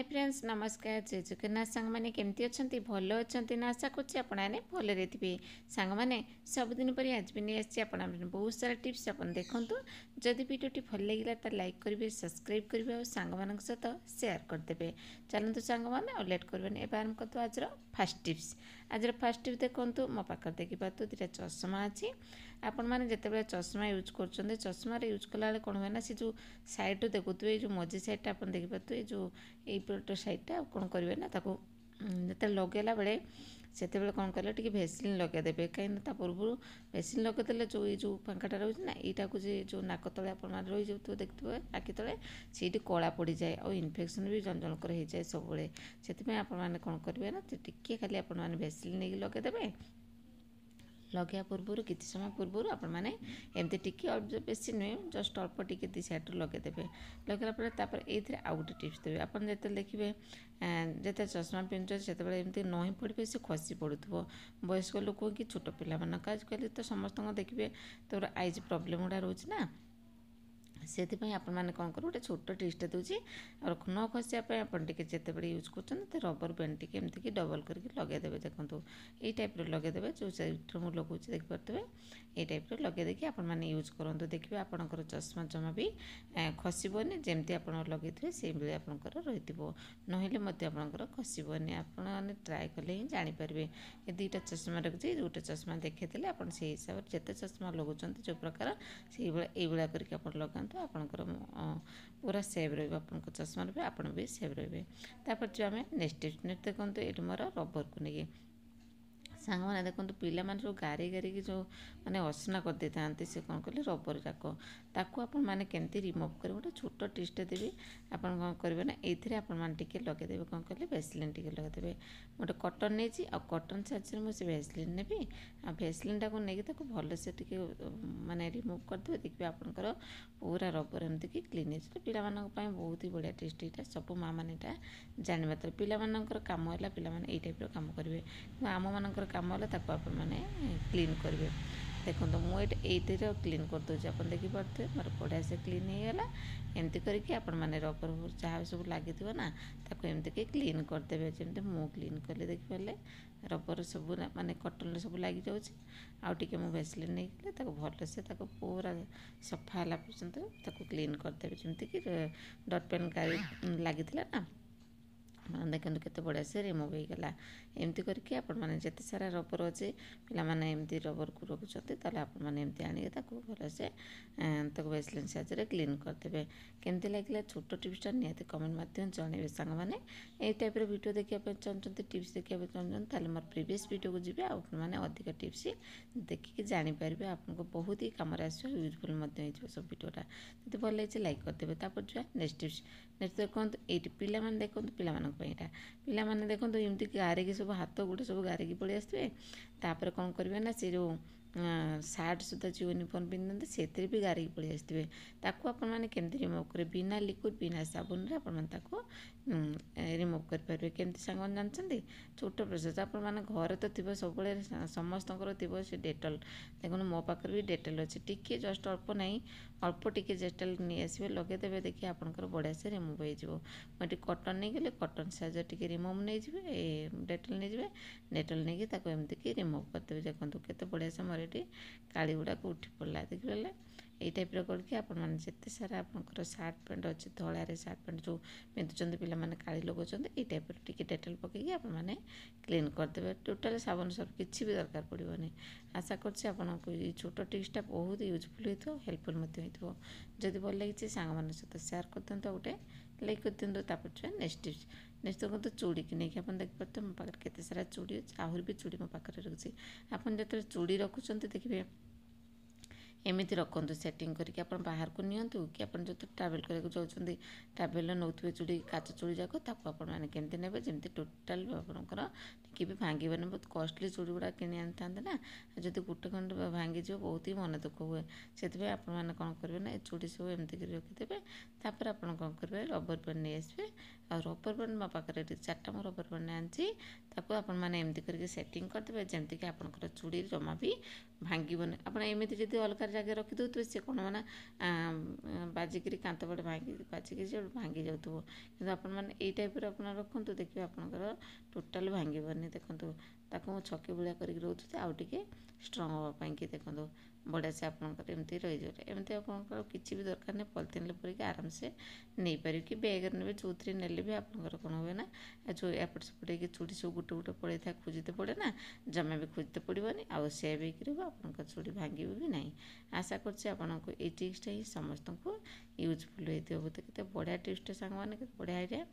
Friends नमस्कार जय जगन्नाथ सांग मैंने केमती अच्छा भल अच्छा ना आशा करें आपने भलरे थे सांग मैंने सबुदिन पर आज भी नहीं आसी बहुत सारा टिप्स आप देखूँ जदि भिडियोटी भल लगे तो लाइक करेंगे सब्सक्राइब करेंगे और सांग मान सहित सेयार करदे। चलते सांग मैंने लेट करवानी ए आरम्भ कर आज फास्ट टिप्स। आज फास्ट टिप्स देखो मो पाखे देखिए दुटा चषमा अच्छी आपण मैंने जिते चषमा यूज कर चषमार यूज कला कौन हुए ना सी जो सैड्रु देखुए जो मझी सैड्टा आप देखिए जो यहीपट सैड्टा कौन करेंगे ना जो लगेला बेले से कौन कले टी भेसलिन लगेदेवे कहीं पूर्व भेसलिन लगेदे जो ये जो फांकाटा रोचे ना यहाँ को जो नाक तले आप रही जाए देखिए आखि तले सीटी कला पड़ जाए और इनफेक्शन भी जन जनकर हो जाए सब से आपने कौन करेंगे ना टी खाली आप भेसलिन नहीं लगेदेवे लगे पूर्व किसी समय पूर्व आपण मैंने एमती टिके बेसी नुहे जस्ट अल्प टिके दी सैड्रु लगेदेवे लगेगा ये आउ गोटे टिप्स देवे आप जो देखिए जिते चषमा पिंधुचे से एमती नही पड़े से खसी पड़ू वयस्क लोक कि छोट पिला आजिकल तो समस्त देखिए तो आईज प्रोब्लेम गुड़ा रोचे ना से आपण मैंने कौन कर गोटे छोट टिप्सटे दूसरी और न खसापी आपटे जिते यूज कर रबर बैंड टी एमती डबल करके लगेदेवे देखो ये टाइप लगेदेवे जो सैड्रु मुझे लगुच देखिपे ये टाइप लगेदे आप यूज करूँ देखिए आपंकर चषमा जमा भी खसबनी जमती आप लगे से आपंकर रही नापर खसबनी आपने ट्राए कले ही जापरेंगे ये दुईटा चषमा रखिए गोटे चषमा देखते आप हिसाब से जिते चषमा लगुंट जो प्रकार से ये करके आप लगाते आपंकर पूरा सेव रहा चषमार भी आप सेव रे। जो आम नेक्स्ट टिप्स देखो ये मोर रबर को लेकिन सांग मैंने देखो पिला जो गारी गारिकी जो मैंने असना कर दे था से कौन कले रबर जाक ताकू आप केमती रिमूव कर गोटे छोट टिप्सटे देवी आप कौन करेंगे ना ये आपके लगेदेवे कौन कले भेसलिन टी लगेदेवे गोटे कटन नहीं आ कटन साइज मुझे भेसलिन ने आ भेसलिन टाक नहीं भल से माने रिमूव करदे देखिए आपंकर पूरा रबर एमती कि क्लीन है पिला बहुत ही बढ़िया टेस्ट यहाँ सब माँ मैंने जानवा तो पिलार कम है पिलाने ये टाइप कम करेंगे आम मानकर कम है आप क्लीन करेंगे देखो मुझे ये क्लीन करदे आप देखिपे मोर बढ़िया से क्लीन होगा एमती करके आप रबर जहाँ सब लगी ना एमती क्लीन करदे जमी मु क्लीन कले देखिपारे रबर सब माने कटन सब लग जाऊँगी आउे मुझे भेसलिन नहीं भल से पूरा सफा है पर्यटन क्लीन करदे जमीक डट पेन गाड़ी लगी ना देखो केते बढ़िया से रिमूव हो गला एमती करके आपने जिते सारा रबर अच्छे पाने एमती रबर को रखुच्च आपने आने भल से भेसलिन साहाଯ୍य क्लीन करदे केमती लगे छोट टिप्सटा निहाती कमेंट माध्यम जनइबे सांग मैंने ये टाइप वीडियो देखा चाहते टिप्स देखा चाहते मोर प्रीवियस वीडियो को जी आपने अधिक टिप्स देखिए जापर आपको बहुत ही कम यूजफुल सब वीडियोटा जो भल लगे लाइक करदे जो नेक्स्ट टिप्स नेक्स्ट देखो ये पिला देखो पिलाने देखो एमती गारिकी सब हाथ गोटे सब गारिकी पलि आसवे तापर कौन करेंगे ना से जो सार्ट सुधा जो यूनिफॉर्म पिंधते से भी गारिकी पलि आसवे आपने केमती रिमूव करेंगे बिना लिक्विड बिना साबुन आपको रिमूव करेंगे केमती सांग जानते छोट प्रोसेस आपने घर तो थी सब समस्त से डेटल देखो मो पाखे भी डेटल अच्छे टी जस्ट अल्प ना अल्प टी डेटल नहीं आसवे लगेदेवे देखिए आपंकर बढ़िया से रिमूव हो मुझे कटन नहीं गले कटन साइज टी रिमूव नहीं डेटल नहीं डेटल नहीं एमती रिमूव करदे देखो केते बढ़िया से मोर ये काली गुड़ाक उठी पड़ा देखिए ये टाइप करके आपते सारा आप सार्ट पैंट अच्छे धलार सार्ट पैंट जो पिंधुंट पे काली लगाउछन्ते ये टाइप टी डेटल पकईकि आपने क्लीन करदे टोटाल साबुन सर्फ किसी भी दरकार पड़ोनी आशा करको ये छोट टिप्सटा बहुत यूजफुल हो हेल्पफुल हो जदि भल लगी सांग मान सहित सेयार कर दिखाँ गोटे लाइक कर दिखाँ नेक्स्ट टिप्स नेक्स्ट देखो चूड़ी की नहीं आप देखिए मो पाखे केते सारा चूड़ी अच्छे आहरी भी चूड़ी मो पाखे रखी आपन जो चूड़ी रखुच्च देखिए एमती रखु सेटिंग करके आप बाहर को नियंतु कि आप जो ट्रावेल करके जाऊँच ट्रावेल नौथे चूड़ी काच चूड़ी जाक आपमती ने जमी टोटाल आपंकर टी भी भांगन बहुत कस्टली चूड़ी गुड़ा कि आनी ना जब गोटे खंड भांगी बहुत ही मन दुख हुए से आपने कौन करेंगे ना चूड़ी सब एमती रखिदेवे तापर आप कौन करेंगे रबर बैंड नहीं आसवे ଆଉ ରबर ବ୍ୟାଣ୍ଡ ମୋ ପାଖରେ ଏଠି 4ଟା ମୁଁ ରबर ବ୍ୟାଣ୍ଡ ଆଣିଛି। ତାକୁ ଆପଣମାନେ ଏମିତି କରିକି ସେଟିଂ କରିଦେବେ ଯେମିତିକି ଆପଣଙ୍କର ଚୁଡ଼ି ଜମା ବି ଭାଙ୍ଗିବନି। ଆପଣ ଏମିତି ଯଦି ଅଲଗା ଜାଗାରେ ରଖିଦେଉଥିବେ ସେ କ'ଣ ନା ବାଜିକିରି କାନ୍ଥ ପଟେ ବାଜିକିରି ସେ ଭାଙ୍ଗି ଯାଉଥିବ। କିନ୍ତୁ ଆପଣମାନେ ଏଇ ଟାଇପ୍ର ଆପଣ ରଖନ୍ତୁ, ଦେଖିବେ ଆପଣଙ୍କର ଟୋଟାଲ୍ ଭାଙ୍ଗିବନି। ଦେଖନ୍ତୁ ତାକୁ ମୁଁ ଛକି ଭଳିଆ କରିକି ରହୁଛି ଆଉ ଟିକେ ଷ୍ଟ୍ରଙ୍ଗ ହେବା ପାଇଁକି। ଦେଖନ୍ତୁ ବଢ଼ିଆ ସେ ଆପଣଙ୍କର ଏମିତି ରହିଯିବ। ଏମିତି ଆପଣଙ୍କର କିଛି ବି ଦରକାର ନାହିଁ, ପଲିଥିନ୍ରେ ପୁରେଇକି ଆରାମସେ ନେଇପାରିବେ କି ବ୍ୟାଗ୍ରେ ନେବେ, ଯେଉଁଥିରେ ନେଲେ ବି ଆପଣଙ୍କର କ'ଣ ହୁଏ ନା ଯେଉଁ ଏପଟ ସେପଟ ହେଇକି ଚୁଡ଼ି ସବୁ ଗୋଟେ ଗୋଟେ ପଳେଇଥାଏ, ଖୋଜିତେ ପଡ଼େ ନା, ଜମା ବି ଖୋଜିତେ ପଡ଼ିବନି ଆଉ ସେଭ୍ ହେଇକି ରହିବ, ଆପଣଙ୍କ ଚୁଡ଼ି ଭାଙ୍ଗିବ ବି ନାହିଁ। ଆଶା କରୁଛି ଆପଣଙ୍କୁ ଏଇ ଟ୍ରିକ୍ସଟା ହିଁ ସମସ୍ତଙ୍କୁ ୟୁଜଫୁଲ୍ ହେଇଥିବ। ବୋଧେ କେତେ ବଢ଼ିଆ ଟ୍ରିକ୍ସଟା ସାଙ୍ଗମାନେ, କେତେ ବଢ଼ିଆ ଆଇଡ଼ିଆ।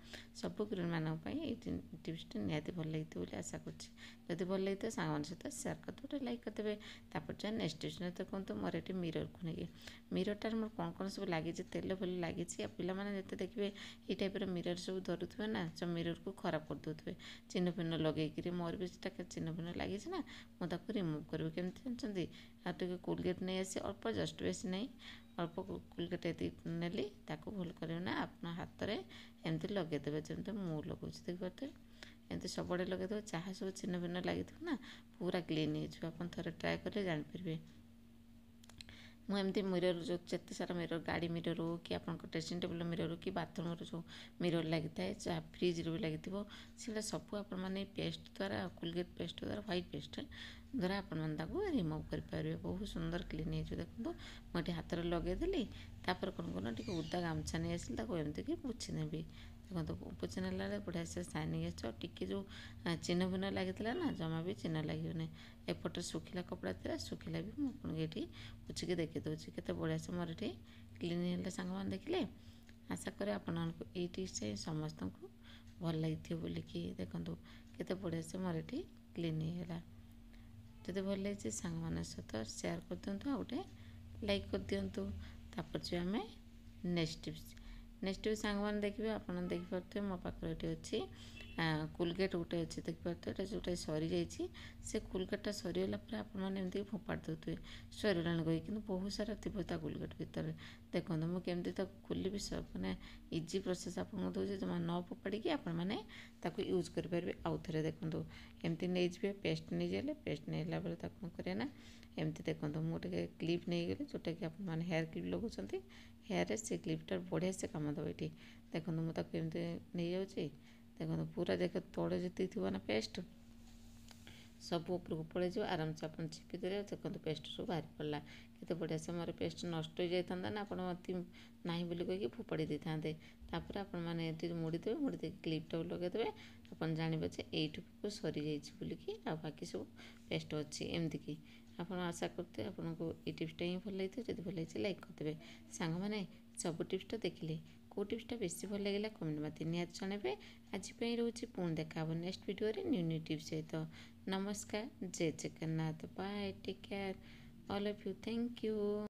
ସବୁ ଗୃହିଣୀମାନଙ୍କ ପାଇଁ ଏଇ ଟ୍ରିପ୍ସଟା ନିହାତି ଭଲ ଲାଗିଥିବ ବୋଲି ଆଶା କରୁଛି। ଯଦି ଭଲ ଲାଗିଥିବ ସାଙ୍ଗମାନଙ୍କ ସହିତ ସେୟାର କରିଦେବେ, ଗୋଟେ ଲାଇକ୍ କରିଦେବେ। ତାପରେ ଯାହା ନେକ୍ସଟ ଟ୍ରିପ୍ସରେ ଦେଖନ୍ତୁ ମୋର ଏଠି ମିରରକୁ ନେଇକି, ମିରରଟାରେ ମୋର କ'ଣ କ'ଣ ସବୁ ଲାଗିଛି, ତେଲ ଫେଲ ଲାଗିଛି। ଆଉ ପିଲାମାନେ ଯେତେ ଦେଖିବେ ଏଇ ଟାଇପ୍ର ମିରର ସବୁ ଧରୁଥିବେ ନା, ସେ ମିରରକୁ ଖରାପ କରିଦେଉଥିବେ ଚିହ୍ନ ଫିହ୍ନ ଲଗେଇକିରି। ମୋର ବି ସେଟା ଚିହ୍ନ ଫିହ୍ନ ଲାଗିଛି ନା, ମୁଁ ତାକୁ ରିମୁଭ୍ କରିବି କେମିତି ଜାଣିଛନ୍ତି? ଆଉ ଟିକେ କୋଲଗେଟ୍ ନେଇ ଆସି ଅଳ୍ପ, ଜଷ୍ଟ ବେଶୀ ନାହିଁ, ଅଳ୍ପ କୋଲଗେଟ୍ ଏତିକି ନେଲି, ତାକୁ ଭଲ କରିବେ ନା ଆପଣ ହାତରେ ଏମିତି ଲଗେଇଦେବେ ଯେମିତି ମୁଁ ଲଗାଉଛି, ଦେଖିପାରୁଥିବେ। ଏମିତି ସବୁଆଡ଼େ ଲଗେଇଦେବେ, ଯାହା ସବୁ ଚିହ୍ନ ଫିହ୍ନ ଲାଗିଥିବ ନା ପୁରା କ୍ଲିନ୍ ହେଇଯିବ। ଆପଣ ଥରେ ଟ୍ରାଏ କଲେ ଜାଣିପାରିବେ। ମୁଁ ଏମିତି ମିରର ଯେଉଁ ଯେତେ ସାରା ମିରର, ଗାଡ଼ି ମିରର ହଉ କି ଆପଣଙ୍କ ଡ୍ରେସିଂ ଟେବୁଲ୍ ମିରର ହଉ କି ବାଥରୁମ୍ର ଯେଉଁ ମିରର ଲାଗିଥାଏ, ଯାହା ଫ୍ରିଜ୍ରେ ବି ଲାଗିଥିବ, ସେଗୁଡ଼ା ସବୁ ଆପଣମାନେ ପେଷ୍ଟ ଦ୍ୱାରା, କୋଲଗେଟ୍ ପେଷ୍ଟ ଦ୍ୱାରା, ହ୍ୱାଇଟ୍ ପେଷ୍ଟ ଦ୍ୱାରା ଆପଣମାନେ ତାକୁ ରିମୁଭ୍ କରିପାରିବେ। ବହୁତ ସୁନ୍ଦର କ୍ଲିନ୍ ହେଇଯିବ। ଦେଖନ୍ତୁ ମୁଁ ଏଠି ହାତରେ ଲଗେଇଦେଲି, ତାପରେ କ'ଣ କରୁ ନା ଟିକେ ଓଦା ଗାମୁଛା ନେଇ ଆସିଲି, ତାକୁ ଏମିତିକି ପୋଛି ନେବି। ଦେଖନ୍ତୁ ପୋଛି ନେଲା ବେଳେ ବଢ଼ିଆ ସେ ସାଇନିଂ ଆସିବ। ଆଉ ଟିକେ ଯେଉଁ ଚିହ୍ନ ଫିହ୍ନ ଲାଗିଥିଲା ନା, ଜମା ବି ଚିହ୍ନ ଲାଗିବନି। ଏପଟେ ଶୁଖିଲା କପଡ଼ା ଥିଲା, ଶୁଖିଲା ବି ମୁଁ ଆପଣଙ୍କୁ ଏଠି ପୋଛିକି ଦେଖି ଦେଉଛି। କେତେ ବଢ଼ିଆ ସେ ମୋର ଏଠି କ୍ଲିନ୍ ହେଲେ ସାଙ୍ଗମାନେ, ଦେଖିଲେ। ଆଶା କରେ ଆପଣମାନଙ୍କୁ ଏଇ ଟ୍ରିକ୍ସଟା ସମସ୍ତଙ୍କୁ ଭଲ ଲାଗିଥିବ ବୋଲିକି। ଦେଖନ୍ତୁ କେତେ ବଢ଼ିଆ ସେ ମୋର ଏଠି କ୍ଲିନ୍ ହେଇଗଲା। ଯଦି ଭଲ ଲାଗିଛି ସାଙ୍ଗମାନଙ୍କ ସହିତ ସେୟାର କରିଦିଅନ୍ତୁ, ଆଉ ଗୋଟେ ଲାଇକ୍ କରିଦିଅନ୍ତୁ। ତାପରେ ଯେଉଁ ଆମେ ନେକ୍ସଟ ଟ୍ରିପ୍ସ ସାଙ୍ଗମାନେ ଦେଖିବେ, ଆପଣ ଦେଖିପାରୁଥିବେ ମୋ ପାଖରେ ଏଠି ଅଛି କୋଲଗେଟ୍ ଗୋଟେ ଅଛି, ଦେଖିପାରୁଥିବେ। ଏଇଟା ଯେଉଁଟା ସରିଯାଇଛି, ସେ କୋଲଗେଟ୍ଟା ସରିଗଲା ପରେ ଆପଣମାନେ ଏମିତି ଫୋପାଡ଼ି ଦେଉଥିବେ ସରିଗଲାଣି କହି, କିନ୍ତୁ ବହୁତ ସାରା ଥିବ ତା କୋଲଗେଟ୍ ଭିତରେ। ଦେଖନ୍ତୁ ମୁଁ କେମିତି ତାକୁ ଖୋଲିବି, ମାନେ ଇଜି ପ୍ରୋସେସ୍ ଆପଣଙ୍କୁ ଦେଉଛି, ଜମା ନ ଫୋପାଡ଼ିକି ଆପଣମାନେ ତାକୁ ୟୁଜ୍ କରିପାରିବେ। ଆଉ ଥରେ ଦେଖନ୍ତୁ ଏମିତି ନେଇଯିବେ, ପେଷ୍ଟ ନେଇଗଲେ, ପେଷ୍ଟ ନେଇଲା ବେଳେ ତାକୁ କ'ଣ କରିବା ନା ଏମିତି ଦେଖନ୍ତୁ ମୁଁ ଟିକେ କ୍ଲିପ୍ ନେଇଗଲି, ଯେଉଁଟାକି ଆପଣମାନେ ହେୟାର କ୍ଲିପ୍ ଲଗାଉଛନ୍ତି, ହେୟାରରେ ସେ କ୍ଲିପ୍ଟା ବଢ଼ିଆ ସେ କାମ ଦେବ ଏଠି। ଦେଖନ୍ତୁ ମୁଁ ତାକୁ ଏମିତି ନେଇଯାଉଛି, ଦେଖନ୍ତୁ ପୁରା ତଳେ ଯେତିକି ଥିବ ନା ପେଷ୍ଟ ସବୁ ଉପରକୁ ପଳେଇଯିବ, ଆରାମସେ ଆପଣ ଚିପି ଦେଲେ ଦେଖନ୍ତୁ ପେଷ୍ଟ ସବୁ ବାହାରି ପଡ଼ିଲା। କେତେ ବଢ଼ିଆ ସେ ମୋର ପେଷ୍ଟ ନଷ୍ଟ ହୋଇଯାଇଥାନ୍ତା ନା, ଆପଣ ଅତି ନାହିଁ ବୋଲି କହିକି ଫୋପାଡ଼ି ଦେଇଥାନ୍ତେ। ତାପରେ ଆପଣମାନେ ଏଠି ମୋଡ଼ିଦେବେ, ମୋଡ଼ି ଦେଇକି କ୍ଲିପ୍ଟାକୁ ଲଗାଇଦେବେ, ଆପଣ ଜାଣିବେ ଯେ ଏଇଠୁକୁ ସରିଯାଇଛି ବୋଲିକି, ଆଉ ବାକି ସବୁ ପେଷ୍ଟ ଅଛି ଏମିତିକି। ଆପଣ ଆଶା କରୁଥିବେ ଆପଣଙ୍କୁ ଏଇ ଟିପ୍ସଟା ହିଁ ଭଲ ଲାଗିଥିବ। ଯଦି ଭଲ ଲାଗିଛି ଲାଇକ୍ କରିଦେବେ। ସାଙ୍ଗମାନେ ସବୁ ଟିପ୍ସଟା ଦେଖିଲେ, କେଉଁ ଟିପ୍ସଟା ବେଶୀ ଭଲ ଲାଗିଲା କମେଣ୍ଟ ମୋତେ ନିହାତି ଜଣାଇବେ। ଆଜି ପାଇଁ ରହୁଛି, ପୁଣି ଦେଖା ହେବ ନେକ୍ସଟ ଭିଡ଼ିଓରେ ନ୍ୟୁ ଟିପ୍ସ ସହିତ। ନମସ୍କାର, ଜୟ Jagannath, bye, take care all of you, thank you.